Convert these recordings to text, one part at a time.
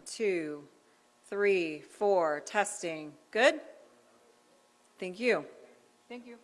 2, 3, 4, testing. Good? Thank you. Thank you.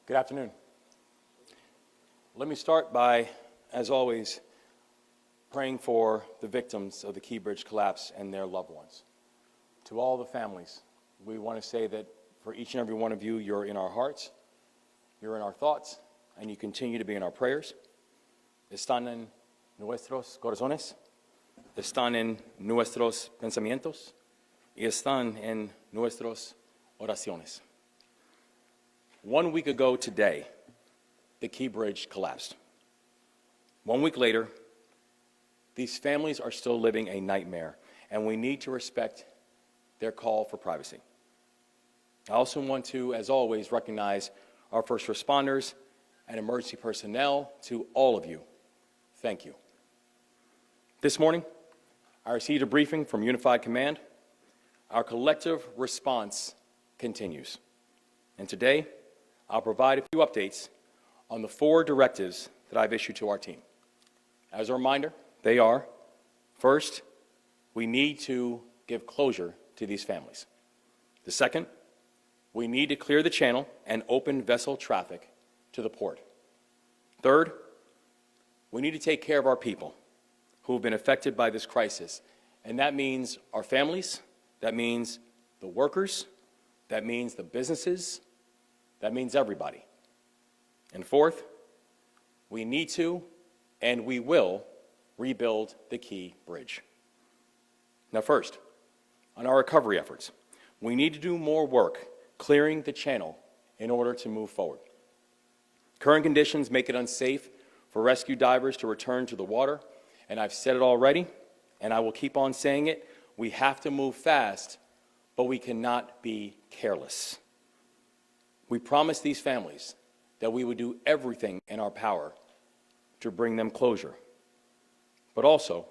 Good afternoon. Let me start by, as always, praying for the victims of the Key Bridge collapse and their loved ones. To all the families, we want to say that for each and every one of you, you're in our hearts, you're in our thoughts, and you continue to be in our prayers. Están en nuestros corazones, están en nuestros pensamientos, y están en nuestras oraciones. 1 week ago today, the Key Bridge collapsed. 1 week later, these families are still living a nightmare, and we need to respect their call for privacy. I also want to, as always, recognize our first responders and emergency personnel. To all of you, thank you. This morning, I received a briefing from Unified Command. Our collective response continues. And today, I'll provide a few updates on the 4 directives that I've issued to our team. As a reminder, they are, first, we need to give closure to these families. The second, we need to clear the channel and open vessel traffic to the port. Third, we need to take care of our people who have been affected by this crisis, and that means our families, that means the workers, that means the businesses, that means everybody. And fourth, we need to and we will rebuild the Key Bridge. Now first, on our recovery efforts, we need to do more work clearing the channel in order to move forward. Current conditions make it unsafe for rescue divers to return to the water, and I've said it already, and I will keep on saying it, we have to move fast, but we cannot be careless. We promised these families that we would do everything in our power to bring them closure. But also,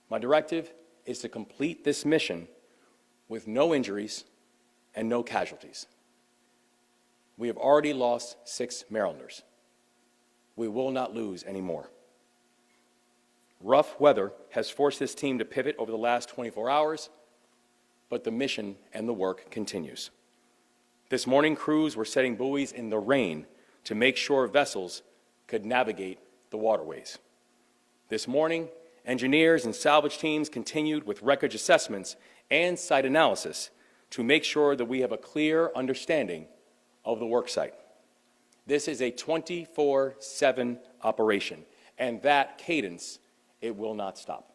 my directive is to complete this mission with no injuries and no casualties. We have already lost 6 Marylanders. We will not lose any more. Rough weather has forced this team to pivot over the last 24 hours, but the mission and the work continues. This morning, crews were setting buoys in the rain to make sure vessels could navigate the waterways. This morning, engineers and salvage teams continued with wreckage assessments and site analysis to make sure that we have a clear understanding of the work site. This is a 24/7 operation, and that cadence, it will not stop.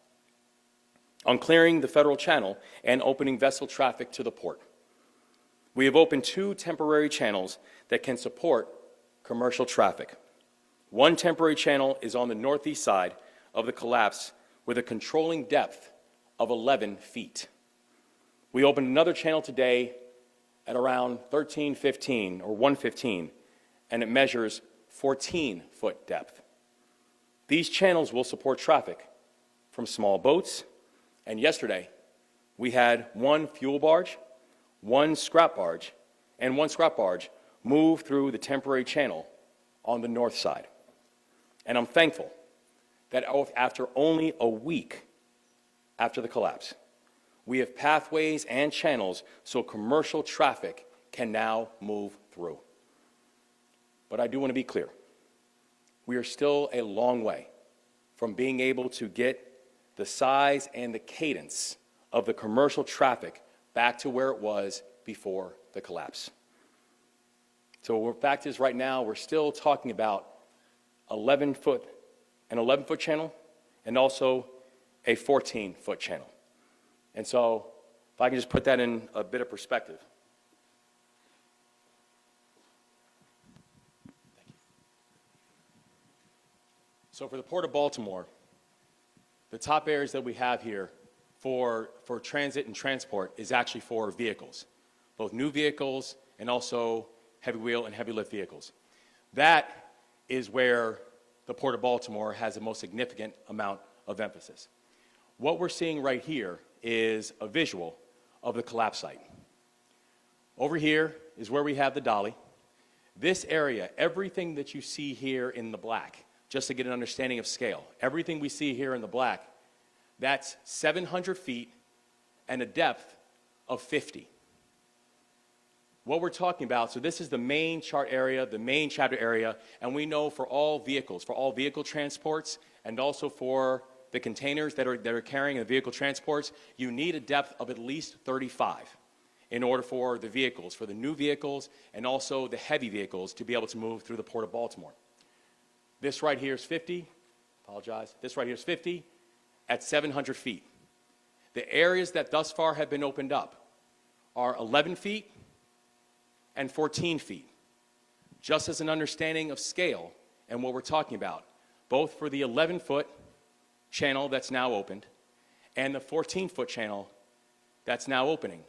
On clearing the federal channel and opening vessel traffic to the port, we have opened 2 temporary channels that can support commercial traffic. One temporary channel is on the northeast side of the collapse with a controlling depth of 11 feet. We opened another channel today at around 1315 or 115, and it measures 14-foot depth. These channels will support traffic from small boats, and yesterday we had 1 fuel barge, 1 scrap barge, and 1 scrap barge move through the temporary channel on the north side. And I'm thankful that after only a week after the collapse, we have pathways and channels so commercial traffic can now move through. But I do want to be clear. We are still a long way from being able to get the size and the cadence of the commercial traffic back to where it was before the collapse. So the fact is right now we're still talking about an 11-foot channel and also a 14-foot channel. And so if I can just put that in a bit of perspective. Thank you. So for the Port of Baltimore, the top areas that we have here for transit and transport is actually for vehicles, both new vehicles and also heavy wheel and heavy lift vehicles. That is where the Port of Baltimore has the most significant amount of emphasis. What we're seeing right here is a visual of the collapse site. Over here is where we have the dolly. This area, everything that you see here in the black, just to get an understanding of scale, everything we see here in the black, that's 700 feet and a depth of 50. what we're talking about, so this is the main chart area, the main chapter area, and we know for all vehicles, for all vehicle transports, and also for the containers that are carrying the vehicle transports, you need a depth of at least 35 in order for the vehicles, for the new vehicles, and also the heavy vehicles to be able to move through the Port of Baltimore. This right here is 50, apologize, this right here is 50 at 700 feet. The areas that thus far have been opened up are 11 feet and 14 feet, just as an understanding of scale and what we're talking about, both for the 11-foot channel that's now opened and the 14-foot channel that's now opening.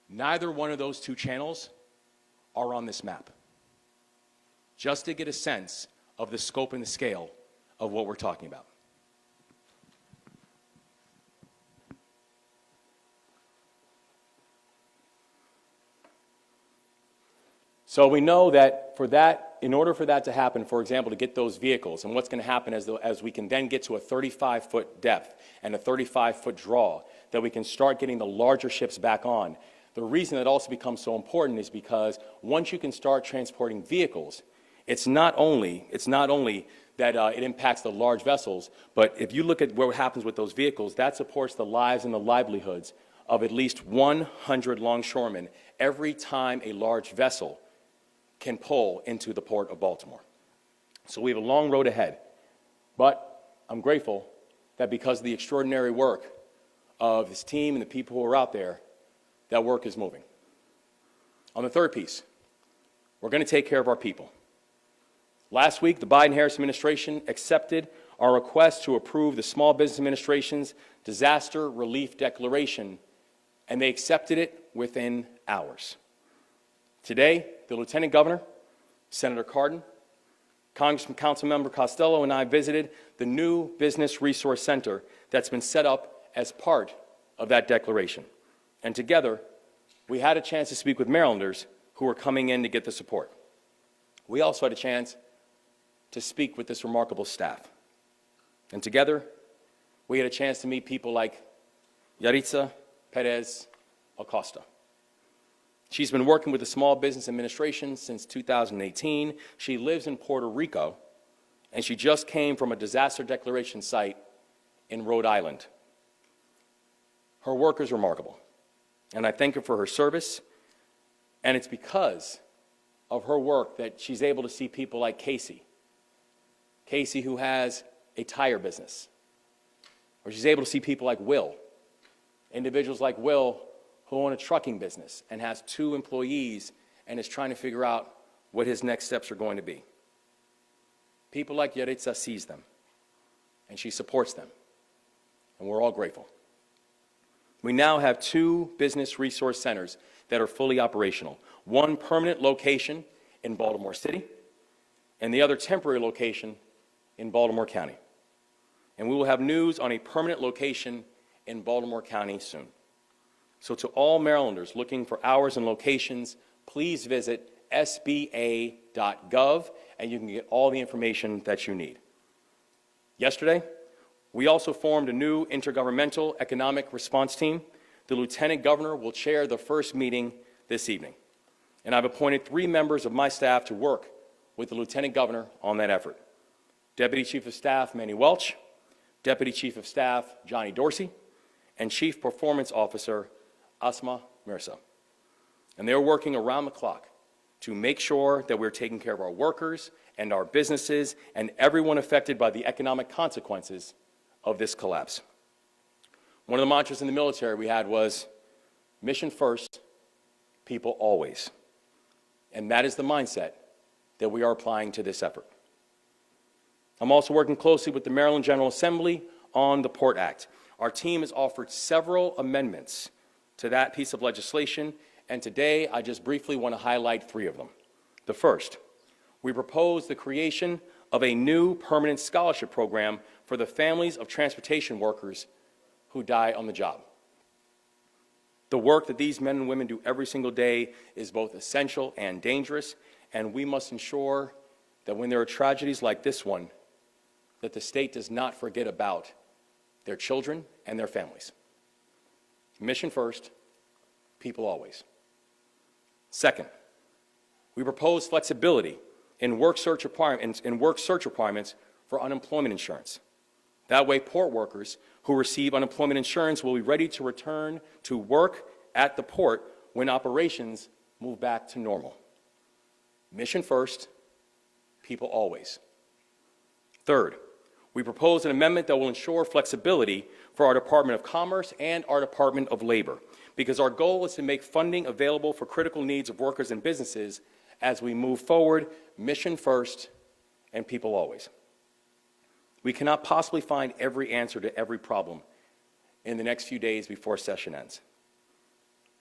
Neither one of those two channels are on this map, just to get a sense of the scope and the scale of what we're talking about. So we know that for that, in order for that to happen, for example, to get those vehicles, and what's going to happen as we can then get to a 35-foot depth and a 35-foot draw, that we can start getting the larger ships back on. The reason that also becomes so important is because once you can start transporting vehicles, it's not only that it impacts the large vessels, but if you look at what happens with those vehicles, that supports the lives and the livelihoods of at least 100 longshoremen every time a large vessel can pull into the Port of Baltimore. So we have a long road ahead, but I'm grateful that because of the extraordinary work of this team and the people who are out there, that work is moving. On the third piece, we're going to take care of our people. Last week, the Biden-Harris administration accepted our request to approve the Small Business Administration's Disaster Relief Declaration, and they accepted it within hours. Today, the Lieutenant Governor, Senator Cardin, Congressman Councilmember Costello, and I visited the new Business Resource Center that's been set up as part of that declaration. And together, we had a chance to speak with Marylanders who were coming in to get the support. We also had a chance to speak with this remarkable staff. And together, we had a chance to meet people like Yaritza Perez Acosta. She's been working with the Small Business Administration since 2018. She lives in Puerto Rico, and she just came from a disaster declaration site in Rhode Island. Her work is remarkable, and I thank her for her service, and it's because of her work that she's able to see people like Casey, who has a tire business, or she's able to see people like Will, individuals like Will who own a trucking business and has 2 employees and is trying to figure out what his next steps are going to be. People like Yaritza sees them, and she supports them, and we're all grateful. We now have 2 business resource centers that are fully operational. One permanent location in Baltimore City, and the other temporary location in Baltimore County. And we will have news on a permanent location in Baltimore County soon. So to all Marylanders looking for hours and locations, please visit sba.gov, and you can get all the information that you need. Yesterday, we also formed a new intergovernmental economic response team. The Lieutenant Governor will chair the first meeting this evening, and I've appointed 3 members of my staff to work with the Lieutenant Governor on that effort. Deputy Chief of Staff Manny Welch, Deputy Chief of Staff Johnny Dorsey, and Chief Performance Officer Asma Mirza. And they're working around the clock to make sure that we're taking care of our workers and our businesses and everyone affected by the economic consequences of this collapse. One of the mantras in the military we had was, mission first, people always. And that is the mindset that we are applying to this effort. I'm also working closely with the Maryland General Assembly on the Port Act. Our team has offered several amendments to that piece of legislation, and today I just briefly want to highlight 3 of them. The first, we propose the creation of a new permanent scholarship program for the families of transportation workers who die on the job. The work that these men and women do every single day is both essential and dangerous, and we must ensure that when there are tragedies like this one, that the state does not forget about their children and their families. Mission first, people always. Second, we propose flexibility in work search requirements for unemployment insurance. That way, port workers who receive unemployment insurance will be ready to return to work at the port when operations move back to normal. Mission first, people always. Third, we propose an amendment that will ensure flexibility for our Department of Commerce and our Department of Labor, because our goal is to make funding available for critical needs of workers and businesses as we move forward, mission first and people always. We cannot possibly find every answer to every problem in the next few days before session ends.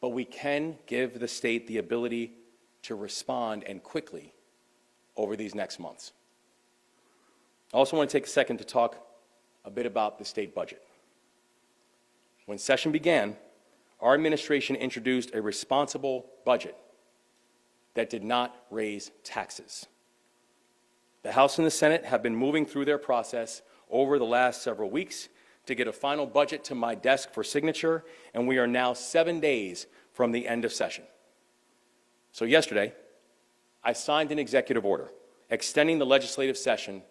But we can give the state the ability to respond, and quickly, over these next months. I also want to take a second to talk a bit about the state budget. When session began, our administration introduced a responsible budget that did not raise taxes. The House and the Senate have been moving through their process over the last several weeks to get a final budget to my desk for signature, and we are now 7 days from the end of session. So yesterday, I signed an executive order extending the legislative session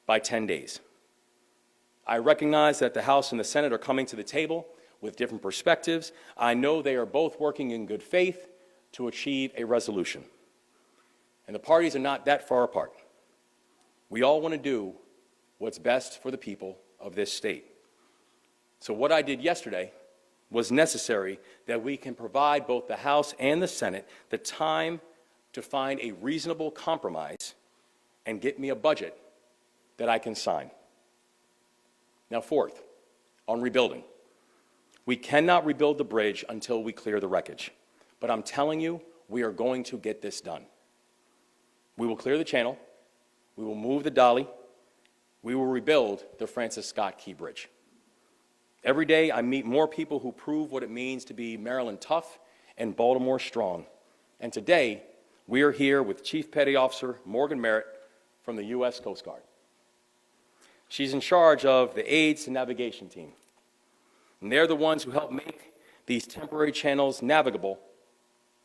by 10 days. I recognize that the House and the Senate are coming to the table with different perspectives. I know they are both working in good faith to achieve a resolution. And the parties are not that far apart. We all want to do what's best for the people of this state. So what I did yesterday was necessary that we can provide both the House and the Senate the time to find a reasonable compromise and get me a budget that I can sign. Now, fourth, on rebuilding. We cannot rebuild the bridge until we clear the wreckage. But I'm telling you, we are going to get this done. We will clear the channel. We will move the dolly. We will rebuild the Francis Scott Key Bridge. Every day, I meet more people who prove what it means to be Maryland tough and Baltimore strong. And today, we are here with Chief Petty Officer Morgan Merritt from the U.S. Coast Guard. She's in charge of the aids and navigation team. And they're the ones who help make these temporary channels navigable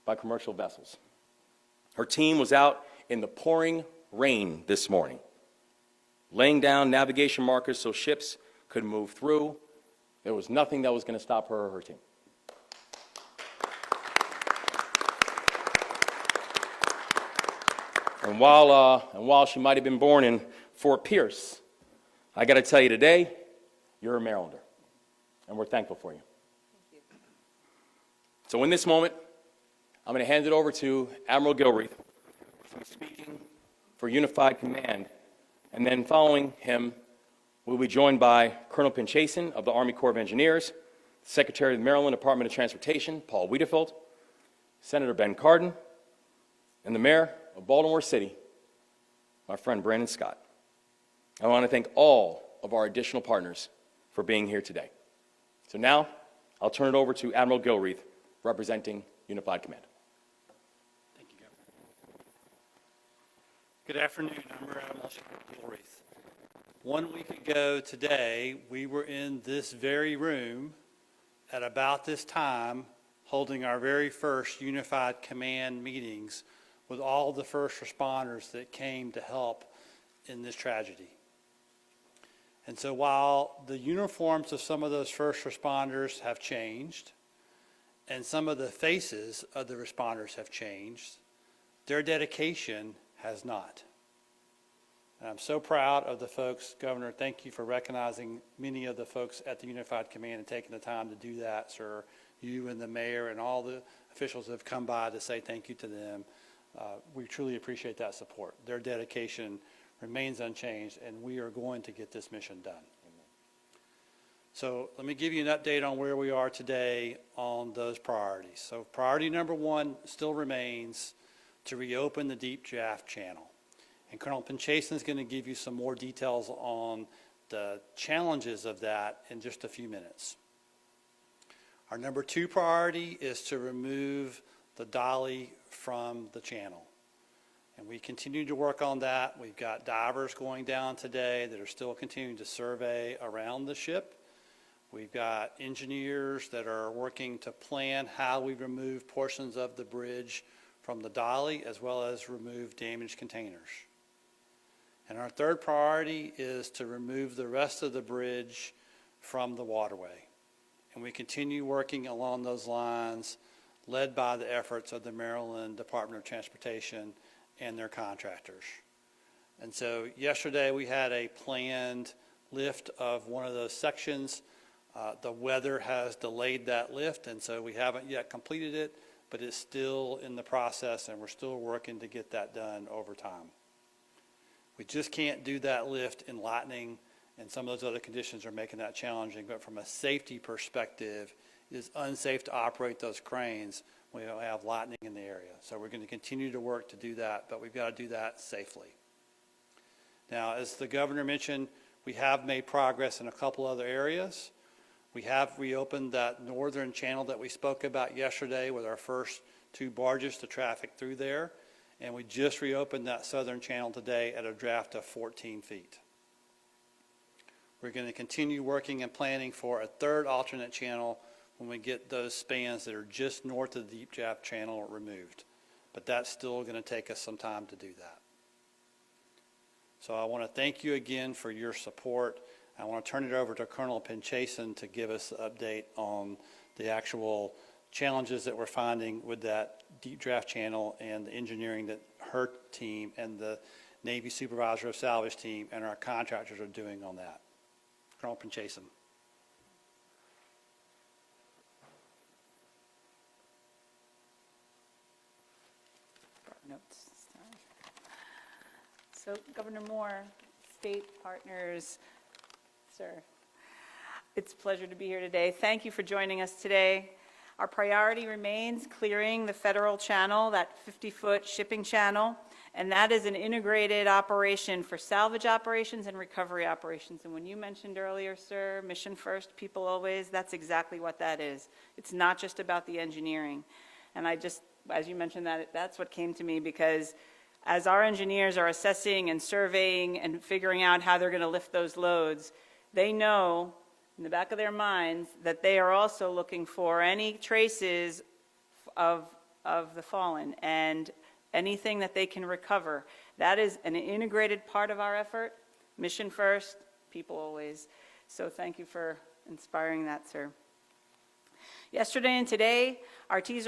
by commercial vessels. Her team was out in the pouring rain this morning, laying down navigation markers so ships could move through. There was nothing that was going to stop her or her team. And while she might have been born in Fort Pierce, I got to tell you today, you're a Marylander, and we're thankful for you. Thank you. So in this moment, I'm going to hand it over to Admiral Gilreath, who's speaking for Unified Command, and then following him, we'll be joined by Colonel Pinchason of the Army Corps of Engineers, Secretary of the Maryland Department of Transportation, Paul Wiedefeld, Senator Ben Cardin, and the Mayor of Baltimore City, my friend Brandon Scott. I want to thank all of our additional partners for being here today. So now, I'll turn it over to Admiral Gilreath, representing Unified Command. Thank you, Governor. Good afternoon. I'm Rear Admiral Gilreath. 1 week ago today, we were in this very room at about this time holding our very first Unified Command meetings with all the first responders that came to help in this tragedy. And so while the uniforms of some of those first responders have changed, and some of the faces of the responders have changed, their dedication has not. And I'm so proud of the folks, Governor, thank you for recognizing many of the folks at the Unified Command and taking the time to do that, sir. You and the mayor and all the officials have come by to say thank you to them. We truly appreciate that support. Their dedication remains unchanged, and we are going to get this mission done. Amen. So let me give you an update on where we are today on those priorities. So priority number one still remains to reopen the deep draft channel. And Colonel Pinchason is going to give you some more details on the challenges of that in just a few minutes. Our number two priority is to remove the dolly from the channel. And we continue to work on that. We've got divers going down today that are still continuing to survey around the ship. We've got engineers that are working to plan how we remove portions of the bridge from the dolly as well as remove damaged containers. And our third priority is to remove the rest of the bridge from the waterway. And we continue working along those lines, led by the efforts of the Maryland Department of Transportation and their contractors. And so yesterday we had a planned lift of one of those sections. The weather has delayed that lift, and so we haven't yet completed it, but it's still in the process, and we're still working to get that done over time. We just can't do that lift in lightning, and some of those other conditions are making that challenging, but from a safety perspective, it is unsafe to operate those cranes when we don't have lightning in the area. So we're going to continue to work to do that, but we've got to do that safely. Now, as the governor mentioned, we have made progress in a couple other areas. We have reopened that northern channel that we spoke about yesterday with our first 2 barges to traffic through there. And we just reopened that southern channel today at a draft of 14 feet. We're going to continue working and planning for a third alternate channel when we get those spans that are just north of the deep draft channel removed. But that's still going to take us some time to do that. So I want to thank you again for your support. I want to turn it over to Colonel Pinchason to give us an update on the actual challenges that we're finding with that deep draft channel and the engineering that her team and the Navy Supervisor of Salvage team and our contractors are doing on that. Colonel Pinchason. Notes this time. So Governor Moore, state partners, sir, it's a pleasure to be here today. Thank you for joining us today. Our priority remains clearing the federal channel, that 50-foot shipping channel, and that is an integrated operation for salvage operations and recovery operations. And when you mentioned earlier, sir, mission first, people always, that's exactly what that is. It's not just about the engineering. And I just, as you mentioned that, that's what came to me, because as our engineers are assessing and surveying and figuring out how they're going to lift those loads, they know in the back of their minds that they are also looking for any traces of the fallen and anything that they can recover. That is an integrated part of our effort. Mission first, people always. So thank you for inspiring that, sir. Yesterday and today, our teams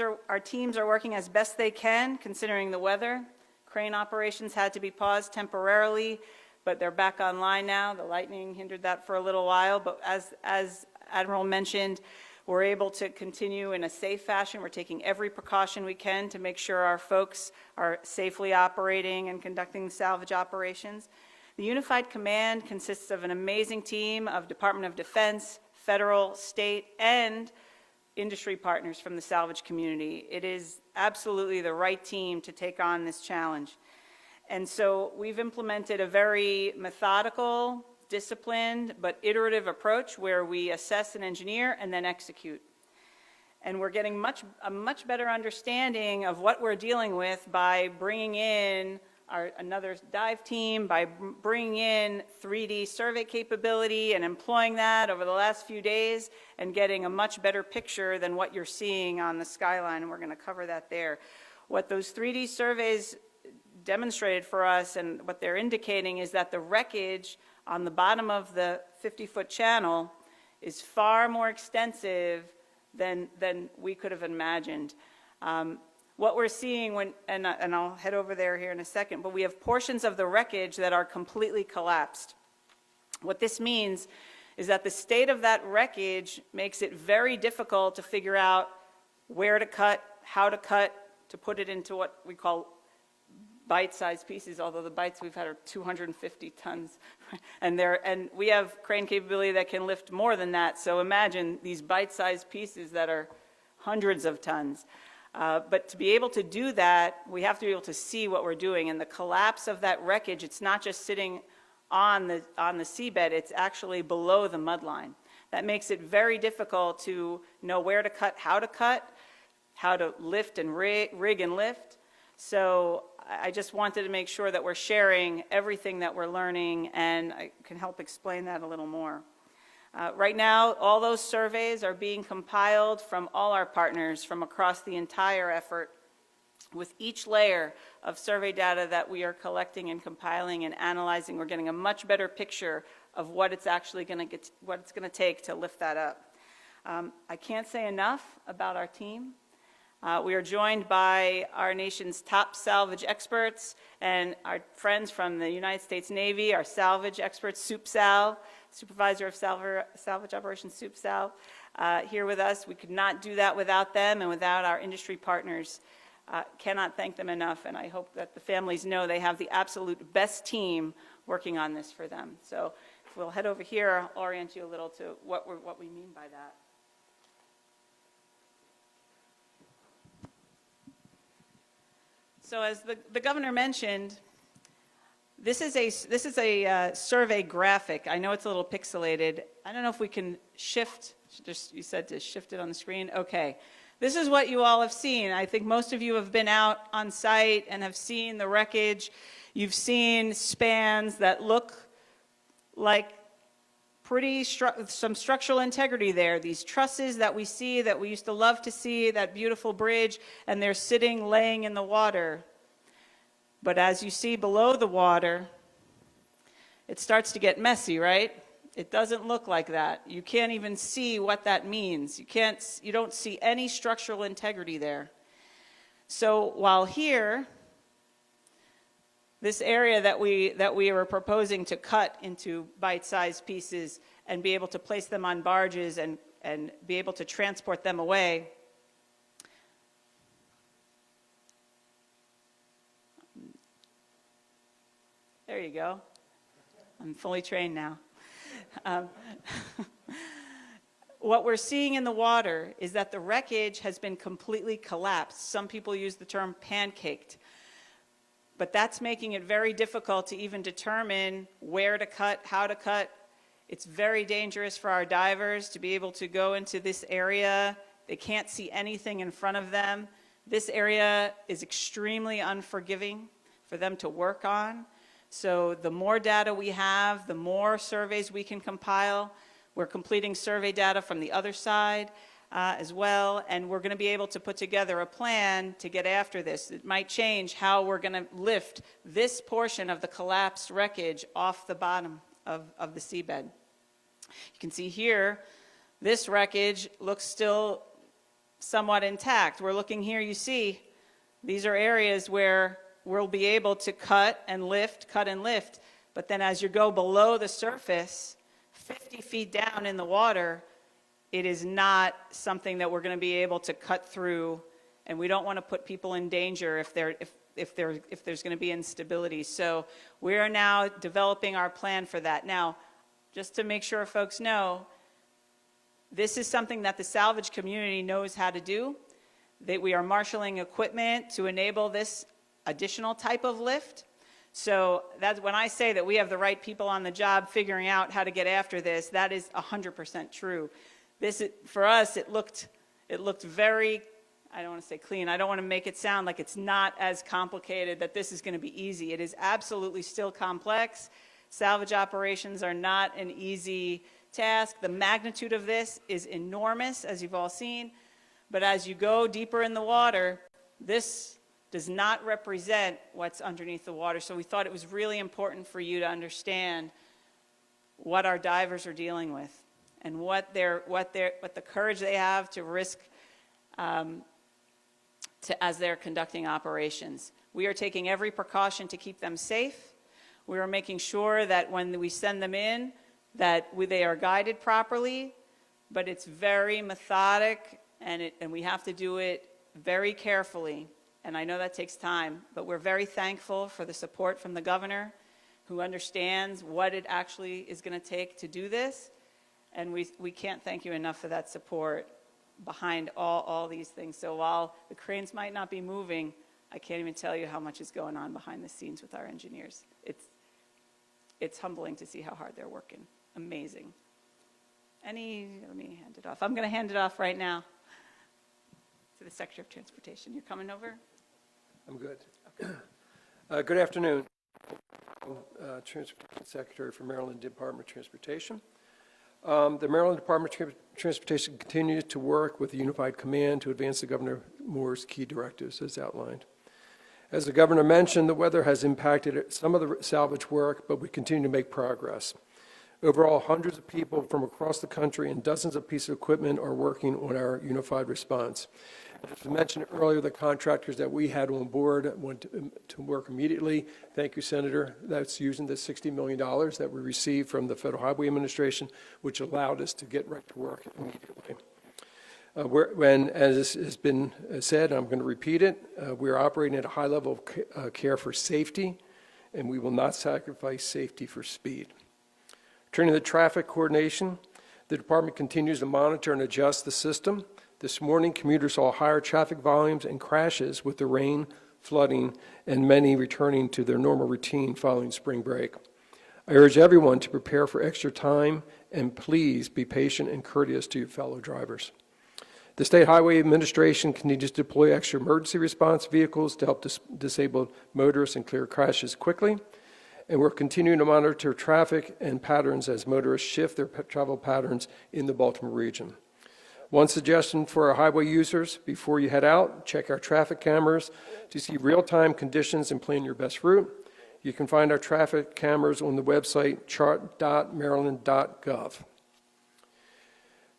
are working as best they can, considering the weather. Crane operations had to be paused temporarily, but they're back online now. The lightning hindered that for a little while, but as Admiral mentioned, we're able to continue in a safe fashion. We're taking every precaution we can to make sure our folks are safely operating and conducting salvage operations. The Unified Command consists of an amazing team of Department of Defense, federal, state, and industry partners from the salvage community. It is absolutely the right team to take on this challenge. And so we've implemented a very methodical, disciplined, but iterative approach where we assess and engineer and then execute. And we're getting a much better understanding of what we're dealing with by bringing in another dive team, by bringing in 3D survey capability and employing that over the last few days and getting a much better picture than what you're seeing on the skyline, and we're going to cover that there. What those 3D surveys demonstrated for us and what they're indicating is that the wreckage on the bottom of the 50-foot channel is far more extensive than we could have imagined. What we're seeing and I'll head over there here in a second, but we have portions of the wreckage that are completely collapsed. What this means is that the state of that wreckage makes it very difficult to figure out where to cut, how to put it into what we call bite-sized pieces, although the bites we've had are 250 tons. And we have crane capability that can lift more than that, so imagine these bite-sized pieces that are hundreds of tons. But to be able to do that, we have to be able to see what we're doing. And the collapse of that wreckage, it's not just sitting on the seabed, it's actually below the mud line. That makes it very difficult to know where to cut, how to lift and rig and lift. So I just wanted to make sure that we're sharing everything that we're learning, and I can help explain that a little more. Right now, all those surveys are being compiled from all our partners from across the entire effort. With each layer of survey data that we are collecting and compiling and analyzing, we're getting a much better picture of what it's actually going to take to lift that up. I can't say enough about our team. We are joined by our nation's top salvage experts and our friends from the United States Navy, our salvage experts, Soup Sal, Supervisor of Salvage Operations Soup Sal, here with us. We could not do that without them and without our industry partners. Cannot thank them enough, and I hope that the families know they have the absolute best team working on this for them. So if we'll head over here, I'll orient you a little to what we mean by that. So as the governor mentioned, this is a survey graphic. I know it's a little pixelated. I don't know if we can shift. You said to shift it on the screen. Okay. This is what you all have seen. I think most of you have been out on site and have seen the wreckage. You've seen spans that look like some structural integrity there. These trusses that we see, that we used to love to see, that beautiful bridge, and they're sitting, laying in the water. But as you see below the water, it starts to get messy, right? It doesn't look like that. You can't even see what that means. You don't see any structural integrity there. So while here, this area that we were proposing to cut into bite-sized pieces and be able to place them on barges and be able to transport them away, there you go. I'm fully trained now. What we're seeing in the water is that the wreckage has been completely collapsed. Some people use the term pancaked. But that's making it very difficult to even determine where to cut, how to cut. It's very dangerous for our divers to be able to go into this area. They can't see anything in front of them. This area is extremely unforgiving for them to work on. So the more data we have, the more surveys we can compile. We're completing survey data from the other side as well, and we're going to be able to put together a plan to get after this. It might change how we're going to lift this portion of the collapsed wreckage off the bottom of the seabed. You can see here, this wreckage looks still somewhat intact. We're looking here, you see, these are areas where we'll be able to cut and lift, but then as you go below the surface, 50 feet down in the water, it is not something that we're going to be able to cut through, and we don't want to put people in danger if there's going to be instability. So we are now developing our plan for that. Now, just to make sure folks know, this is something that the salvage community knows how to do. That we are marshaling equipment to enable this additional type of lift. So that's when I say that we have the right people on the job figuring out how to get after this, that is 100% true. This, for us, it looked very, I don't want to say clean, I don't want to make it sound like it's not as complicated, that this is going to be easy. It is absolutely still complex. Salvage operations are not an easy task. The magnitude of this is enormous, as you've all seen. But as you go deeper in the water, this does not represent what's underneath the water. So we thought it was really important for you to understand what our divers are dealing with and what the courage they have to risk as they're conducting operations. We are taking every precaution to keep them safe. We are making sure that when we send them in, that they are guided properly, but it's very methodic, and we have to do it very carefully. And I know that takes time, but we're very thankful for the support from the governor, who understands what it actually is going to take to do this. And we can't thank you enough for that support behind all these things. So while the cranes might not be moving, I can't even tell you how much is going on behind the scenes with our engineers. It's humbling to see how hard they're working. Amazing. Let me hand it off. I'm going to hand it off right now to the Secretary of Transportation. You're coming over? I'm good. Okay. Good afternoon. Secretary for Maryland Department of Transportation. The Maryland Department of Transportation continues to work with the Unified Command to advance the Governor Moore's key directives as outlined. As the governor mentioned, the weather has impacted some of the salvage work, but we continue to make progress. Overall, hundreds of people from across the country and dozens of pieces of equipment are working on our unified response. As I mentioned earlier, the contractors that we had on board went to work immediately. Thank you, Senator. That's using the $60 million that we received from the Federal Highway Administration, which allowed us to get right to work immediately. As has been said, I'm going to repeat it, we are operating at a high level of care for safety, and we will not sacrifice safety for speed. Turning to traffic coordination, the department continues to monitor and adjust the system. This morning, commuters saw higher traffic volumes and crashes with the rain, flooding, and many returning to their normal routine following spring break. I urge everyone to prepare for extra time, and please be patient and courteous to your fellow drivers. The State Highway Administration continues to deploy extra emergency response vehicles to help disabled motorists and clear crashes quickly. And we're continuing to monitor traffic and patterns as motorists shift their travel patterns in the Baltimore region. One suggestion for our highway users: before you head out, check our traffic cameras to see real-time conditions and plan your best route. You can find our traffic cameras on the website chart.maryland.gov.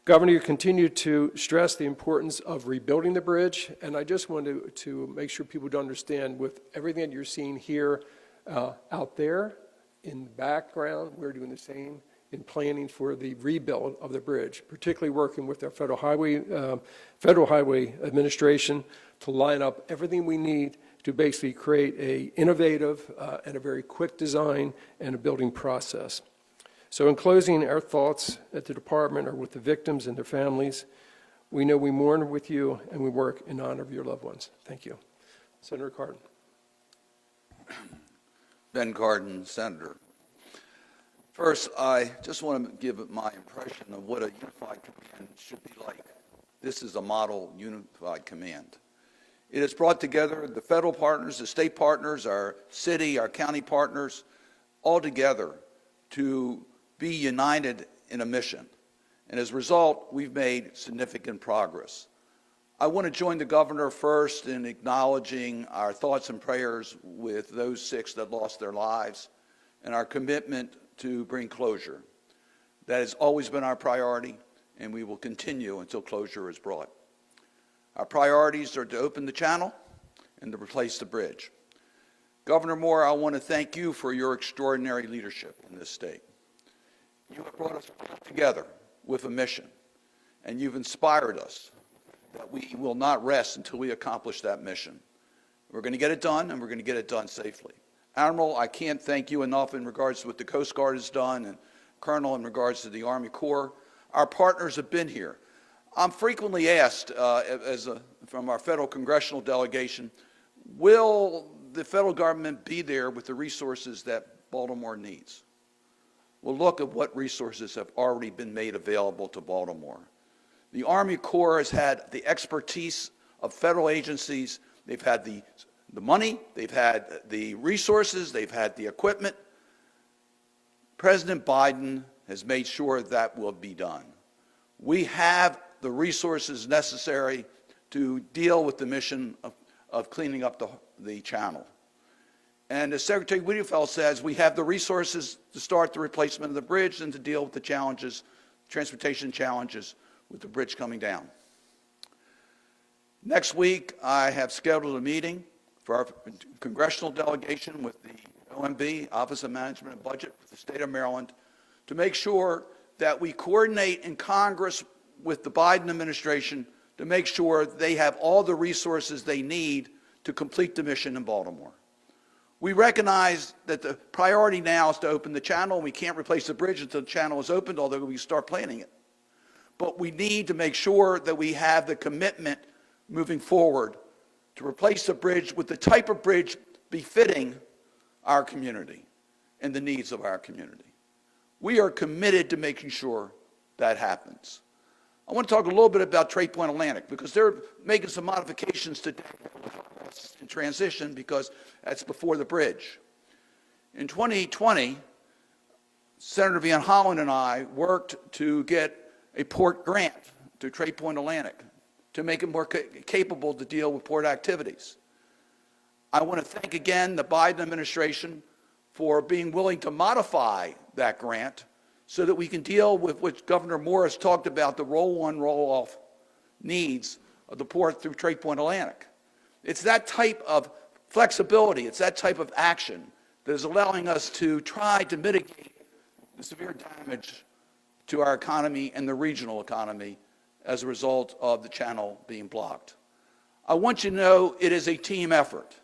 Governor, you continue to stress the importance of rebuilding the bridge, and I just want to make sure people do understand, with everything that you're seeing here out there in the background, we're doing the same in planning for the rebuild of the bridge, particularly working with our Federal Highway Administration to line up everything we need to basically create an innovative and a very quick design and a building process. So in closing, our thoughts at the department are with the victims and their families. We know we mourn with you, and we work in honor of your loved ones. Thank you. Senator Cardin. Ben Cardin, Senator. First, I just want to give my impression of what a unified command should be like. This is a model unified command. It has brought together the federal partners, the state partners, our city, our county partners, all together to be united in a mission. And as a result, we've made significant progress. I want to join the governor first in acknowledging our thoughts and prayers with those 6 that lost their lives and our commitment to bring closure. That has always been our priority, and we will continue until closure is brought. Our priorities are to open the channel and to replace the bridge. Governor Moore, I want to thank you for your extraordinary leadership in this state. You have brought us together with a mission, and you've inspired us that we will not rest until we accomplish that mission. We're going to get it done, and we're going to get it done safely. Admiral, I can't thank you enough in regards to what the Coast Guard has done, and Colonel, in regards to the Army Corps. Our partners have been here. I'm frequently asked from our federal congressional delegation, will the federal government be there with the resources that Baltimore needs? Well, look at what resources have already been made available to Baltimore. The Army Corps has had the expertise of federal agencies. They've had the money, they've had the resources, they've had the equipment. President Biden has made sure that will be done. We have the resources necessary to deal with the mission of cleaning up the channel. And as Secretary Wiedefeld says, we have the resources to start the replacement of the bridge and to deal with the challenges, transportation challenges with the bridge coming down. Next week, I have scheduled a meeting for our congressional delegation with the OMB, Office of Management and Budget, with the state of Maryland, to make sure that we coordinate in Congress with the Biden administration to make sure they have all the resources they need to complete the mission in Baltimore. We recognize that the priority now is to open the channel. We can't replace the bridge until the channel is opened, although we start planning it. But we need to make sure that we have the commitment moving forward to replace the bridge with the type of bridge befitting our community and the needs of our community. We are committed to making sure that happens. I want to talk a little bit about Trade Point Atlantic because they're making some modifications today in transition because that's before the bridge. In 2020, Senator Van Hollen and I worked to get a port grant to Trade Point Atlantic to make it more capable to deal with port activities. I want to thank again the Biden administration for being willing to modify that grant so that we can deal with what Governor Moore has talked about, the roll-on, roll-off needs of the port through Trade Point Atlantic. It's that type of flexibility, it's that type of action that is allowing us to try to mitigate the severe damage to our economy and the regional economy as a result of the channel being blocked. I want you to know it is a team effort.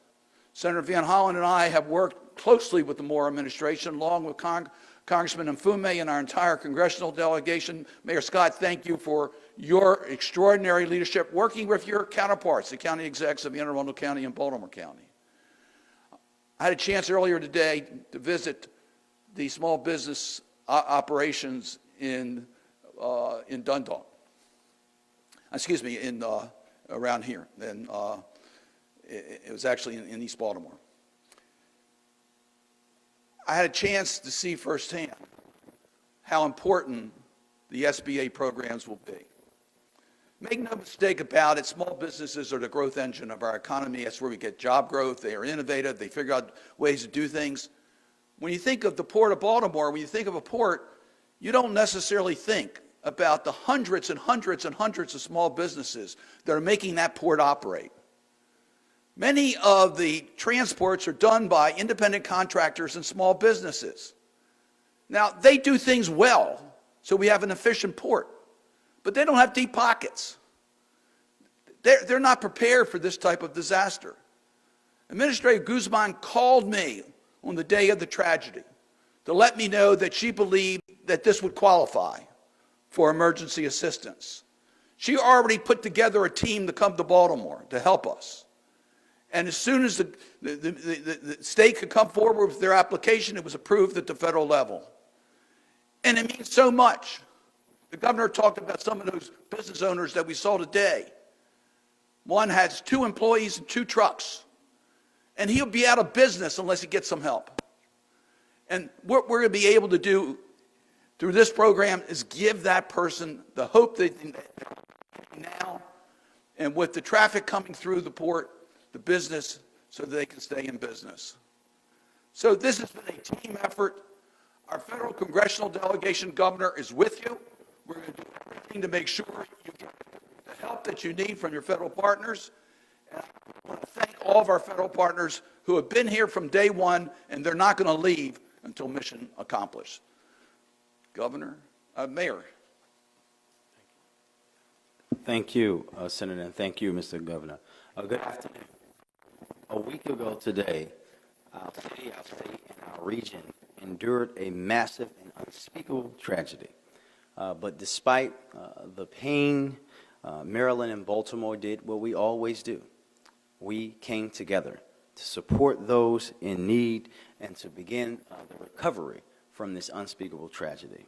Senator Van Hollen and I have worked closely with the Moore administration, along with Congressman Mfume and our entire congressional delegation. Mayor Scott, thank you for your extraordinary leadership, working with your counterparts, the county execs of Anne Arundel County and Baltimore County. I had a chance earlier today to visit the small business operations in Dundalk. Excuse me, around here. And it was actually in East Baltimore. I had a chance to see firsthand how important the SBA programs will be. Make no mistake about it, small businesses are the growth engine of our economy. That's where we get job growth. They are innovative. They figure out ways to do things. When you think of the Port of Baltimore, when you think of a port, you don't necessarily think about the hundreds and hundreds and hundreds of small businesses that are making that port operate. Many of the transports are done by independent contractors and small businesses. Now, they do things well, so we have an efficient port, but they don't have deep pockets. They're not prepared for this type of disaster. Administrator Guzman called me on the day of the tragedy to let me know that she believed that this would qualify for emergency assistance. She already put together a team to come to Baltimore to help us. And as soon as the state could come forward with their application, it was approved at the federal level. And it means so much. The governor talked about some of those business owners that we saw today. One has 2 employees and 2 trucks. And he'll be out of business unless he gets some help. And what we're going to be able to do through this program is give that person the hope that now, and with the traffic coming through the port, the business, so that they can stay in business. So this has been a team effort. Our federal congressional delegation, Governor, is with you. We're going to do everything to make sure you get the help that you need from your federal partners. And I want to thank all of our federal partners who have been here from day one, and they're not going to leave until mission accomplished. Governor, Mayor. Thank you, Senator, and thank you, Mr. Governor. Good afternoon. A week ago today, our city, our state, and our region endured a massive and unspeakable tragedy. But despite the pain, Maryland and Baltimore did what we always do. We came together to support those in need and to begin the recovery from this unspeakable tragedy.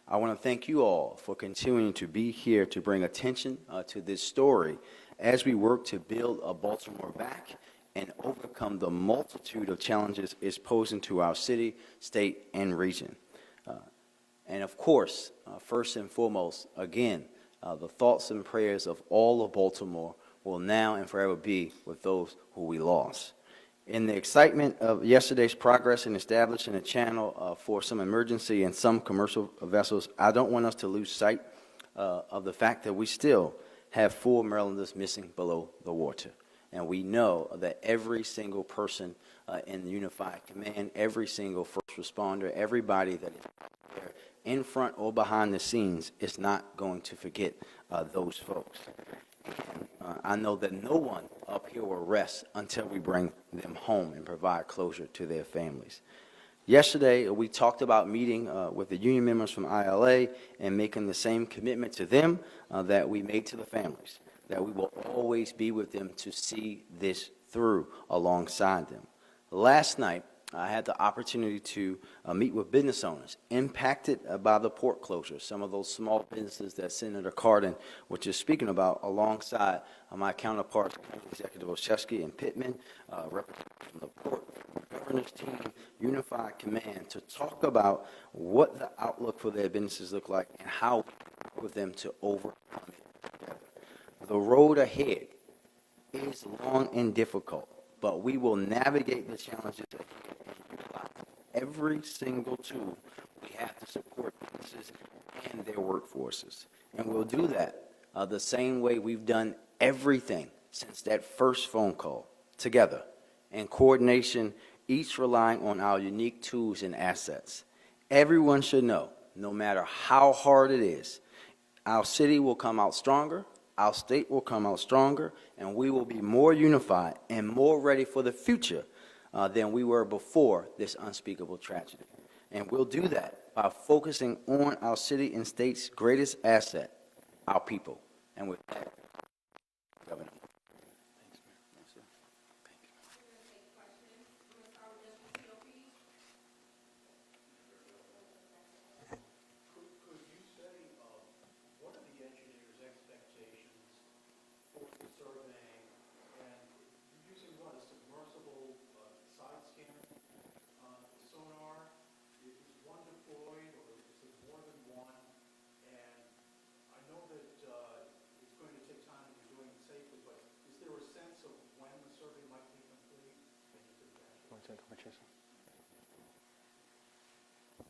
I want to thank you all for continuing to be here to bring attention to this story as we work to build a Baltimore back and overcome the multitude of challenges it's posing to our city, state, and region. And of course, first and foremost, again, the thoughts and prayers of all of Baltimore will now and forever be with those who we lost. In the excitement of yesterday's progress in establishing a channel for some emergency and some commercial vessels, I don't want us to lose sight of the fact that we still have 4 Marylanders missing below the water. And we know that every single person in the Unified Command, every single first responder, everybody that is there in front or behind the scenes is not going to forget those folks. And I know that no one up here will rest until we bring them home and provide closure to their families. Yesterday, we talked about meeting with the union members from ILA and making the same commitment to them that we made to the families, that we will always be with them to see this through alongside them. Last night, I had the opportunity to meet with business owners impacted by the port closure, some of those small businesses that Senator Cardin was just speaking about, alongside my counterparts, Executive Olszewski and Pittman, representatives from the port, governor's team, Unified Command, to talk about what the outlook for their businesses look like and how we work with them to overcome it together. The road ahead is long and difficult, but we will navigate the challenges ahead and utilize every single tool we have to support businesses and their workforces. And we'll do that the same way we've done everything since that first phone call, together, in coordination, each relying on our unique tools and assets. Everyone should know, no matter how hard it is, our city will come out stronger, our state will come out stronger, and we will be more unified and more ready for the future than we were before this unspeakable tragedy. And we'll do that by focusing on our city and state's greatest asset, our people. And with that, Governor. Thanks, Mayor. Yes, sir. Thank you. Could you say, what are the engineers' expectations for the surveying? And you're using what, a submersible side scan sonar? Is one deployed or is it more than one? And I know that it's going to take time and you're doing it safely, but is there a sense of when the survey might be complete?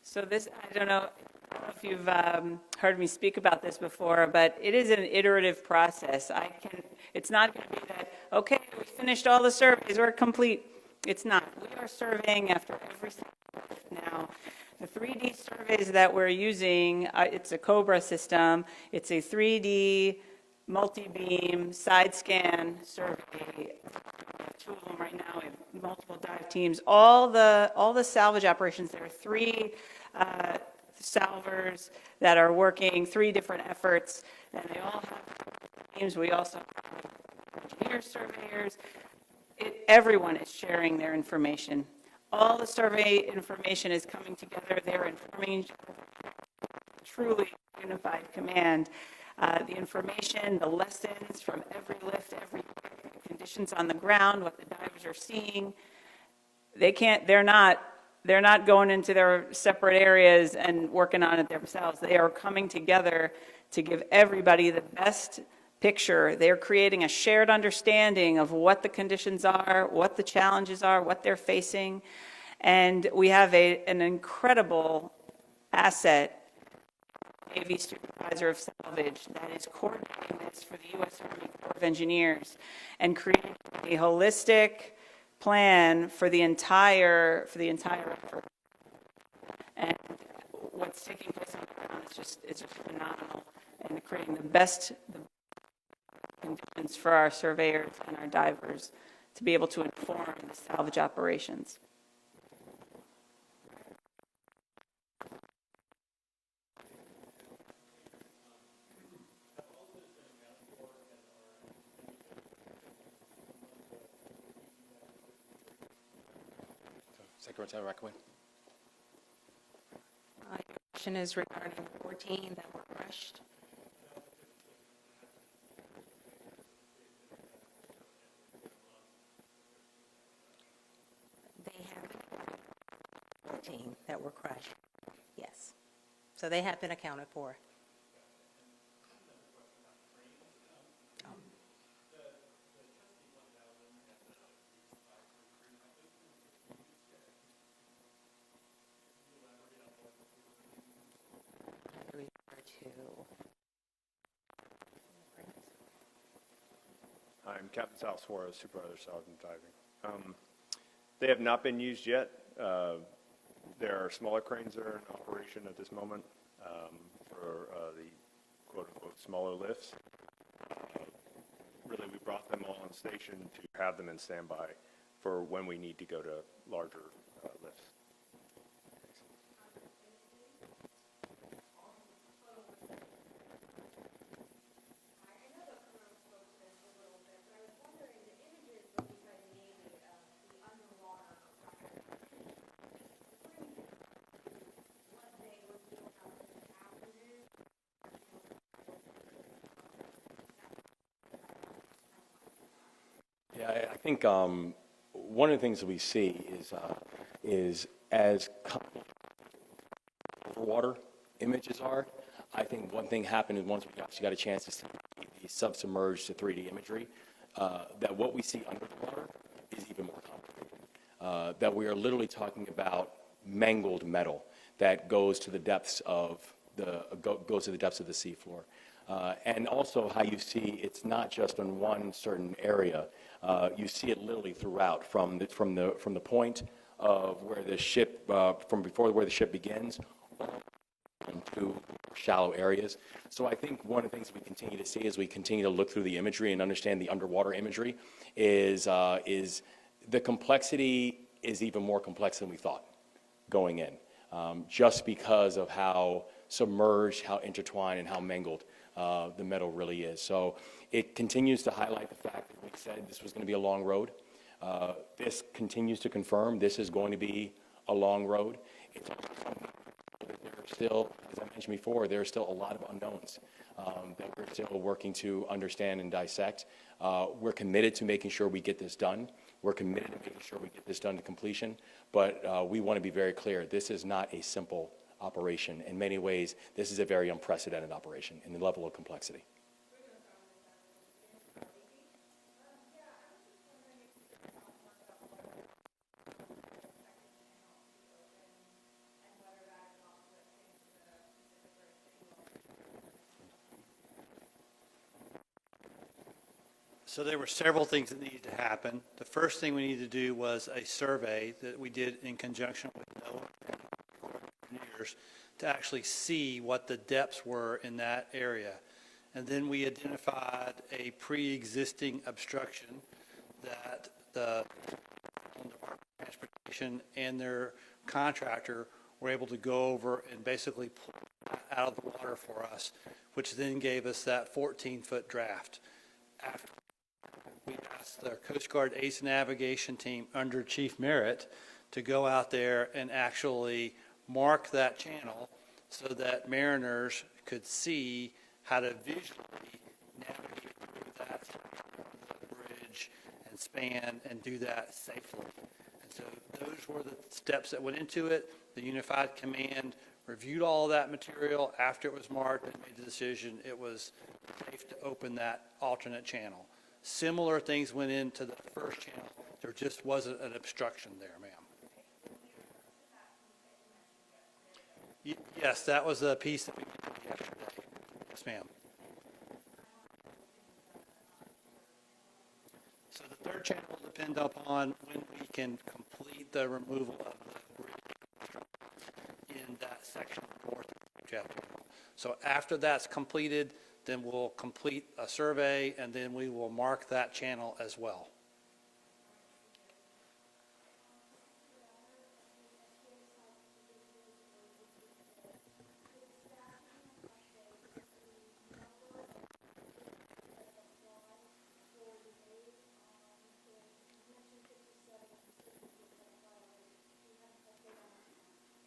So this, I don't know if you've heard me speak about this before, but it is an iterative process. It's not going to be that, okay, we finished all the surveys, we're complete. It's not. We are surveying after every single lift now. The 3D surveys that we're using, it's a COBRA system. It's a 3D multi-beam side scan survey. Two of them right now. We have multiple dive teams. All the salvage operations. There are 3 salvers that are working 3 different efforts, and they all have teams. We also have engineers, surveyors. Everyone is sharing their information. All the survey information is coming together. They're informing each other. Truly unified command. The information, the lessons from every lift, every conditions on the ground, what the divers are seeing. They're not going into their separate areas and working on it themselves. They are coming together to give everybody the best picture. They're creating a shared understanding of what the conditions are, what the challenges are, what they're facing. And we have an incredible asset, Navy Supervisor of Salvage, that is coordinating this for the U.S. Army Corps of Engineers and creating a holistic plan for the entire effort. And what's taking place on the ground is just phenomenal, and creating the best conditions for our surveyors and our divers to be able to inform the salvage operations. Secretary Rockaway. Your question is regarding 14 that were crushed. They have 14 that were crushed, yes. So they have been accounted for. I'm Captain Sal Suarez, Supervisor Sergeant Diving. They have not been used yet. There are smaller cranes that are in operation at this moment for the quote-unquote smaller lifts. Really, we brought them all on station to have them in standby for when we need to go to larger lifts. Yeah, I think one of the things that we see is as water images are, I think one thing happened is once we actually got a chance to see the submerged to 3D imagery, that what we see under the water is even more complicated. That we are literally talking about mangled metal that goes to the depths of the seafloor. And also how you see it's not just on one certain area. You see it literally throughout from the point of where the ship, from before where the ship begins, into shallow areas. So I think one of the things we continue to see as we continue to look through the imagery and understand the underwater imagery is the complexity is even more complex than we thought going in, just because of how submerged, how intertwined, and how mangled the metal really is. So it continues to highlight the fact that we said this was going to be a long road. This continues to confirm this is going to be a long road. It's also something that there are still, as I mentioned before, there are still a lot of unknowns that we're still working to understand and dissect. We're committed to making sure we get this done. We're committed to making sure we get this done to completion, but we want to be very clear. This is not a simple operation. In many ways, this is a very unprecedented operation in the level of complexity. So there were several things that needed to happen. The first thing we needed to do was a survey that we did in conjunction with NOAA engineers to actually see what the depths were in that area. And then we identified a pre-existing obstruction that the Department of Transportation and their contractor were able to go over and basically pull that out of the water for us, which then gave us that 14-foot draft. After we asked the Coast Guard Ace Navigation Team under Chief Merritt to go out there and actually mark that channel so that mariners could see how to visually navigate through that bridge and span and do that safely. And so those were the steps that went into it. The Unified Command reviewed all of that material after it was marked and made the decision it was safe to open that alternate channel. Similar things went into the first channel. There just wasn't an obstruction there, ma'am. Yes, that was a piece that we did yesterday. Yes, ma'am. So the third channel will depend upon when we can complete the removal of the bridge in that section of North Channel. So after that's completed, then we'll complete a survey, and then we will mark that channel as well.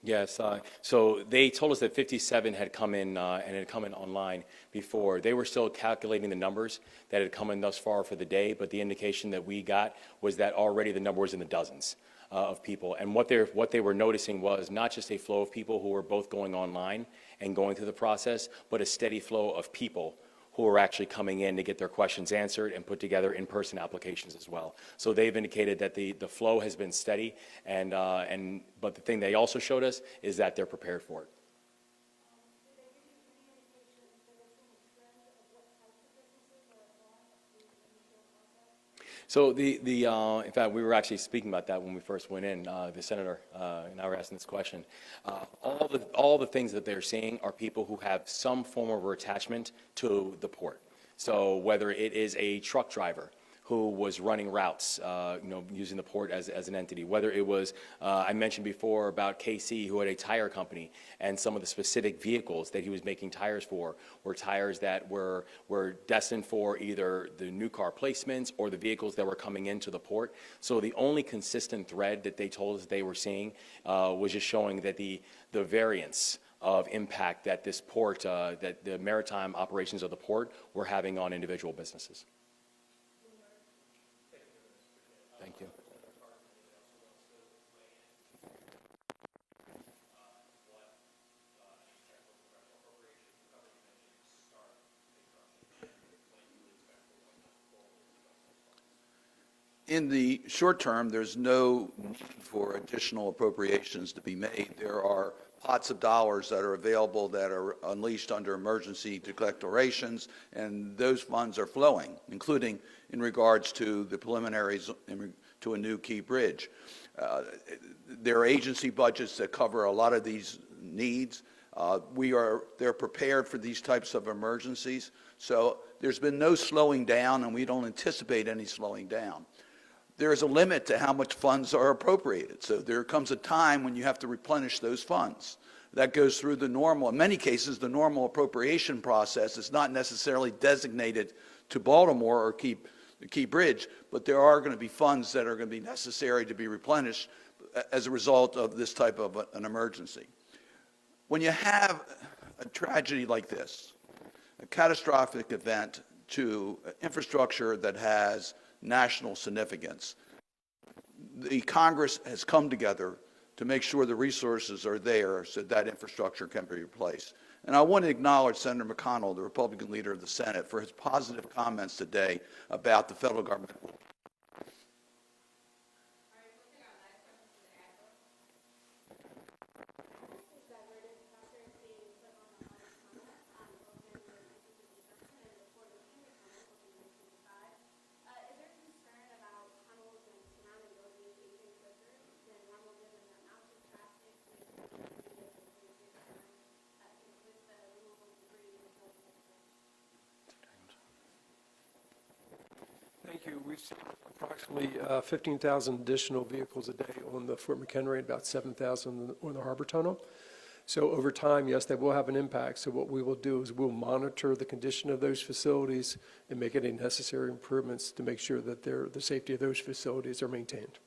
Yes, so they told us that 57 had come in and had come in online before. They were still calculating the numbers that had come in thus far for the day, but the indication that we got was that already the number was in the dozens of people. And what they were noticing was not just a flow of people who were both going online and going through the process, but a steady flow of people who are actually coming in to get their questions answered and put together in-person applications as well. So they've indicated that the flow has been steady, but the thing they also showed us is that they're prepared for it. So in fact, we were actually speaking about that when we first went in. The senator and I were asking this question. All the things that they're seeing are people who have some form of attachment to the port. So whether it is a truck driver who was running routes, using the port as an entity. Whether it was, I mentioned before about KC, who had a tire company, and some of the specific vehicles that he was making tires for were tires that were destined for either the new car placements or the vehicles that were coming into the port. So the only consistent thread that they told us they were seeing was just showing that the variance of impact that this port, that the maritime operations of the port were having on individual businesses. Thank you. In the short term, there's no need for additional appropriations to be made. There are pots of dollars that are available that are unleashed under emergency declarations, and those funds are flowing, including in regards to the preliminaries to a new Key Bridge. There are agency budgets that cover a lot of these needs. They're prepared for these types of emergencies. So there's been no slowing down, and we don't anticipate any slowing down. There is a limit to how much funds are appropriated. So there comes a time when you have to replenish those funds. That goes through the normal, in many cases, the normal appropriation process is not necessarily designated to Baltimore or the Key Bridge, but there are going to be funds that are going to be necessary to be replenished as a result of this type of an emergency. When you have a tragedy like this, a catastrophic event to infrastructure that has national significance, the Congress has come together to make sure the resources are there so that infrastructure can be replaced. And I want to acknowledge Senator McConnell, the Republican leader of the Senate, for his positive comments today about the federal government. Thank you. We've seen approximately 15,000 additional vehicles a day on the Fort McHenry, about 7,000 on the Harbor Tunnel. So over time, yes, that will have an impact. So what we will do is we'll monitor the condition of those facilities and make any necessary improvements to make sure that the safety of those facilities are maintained.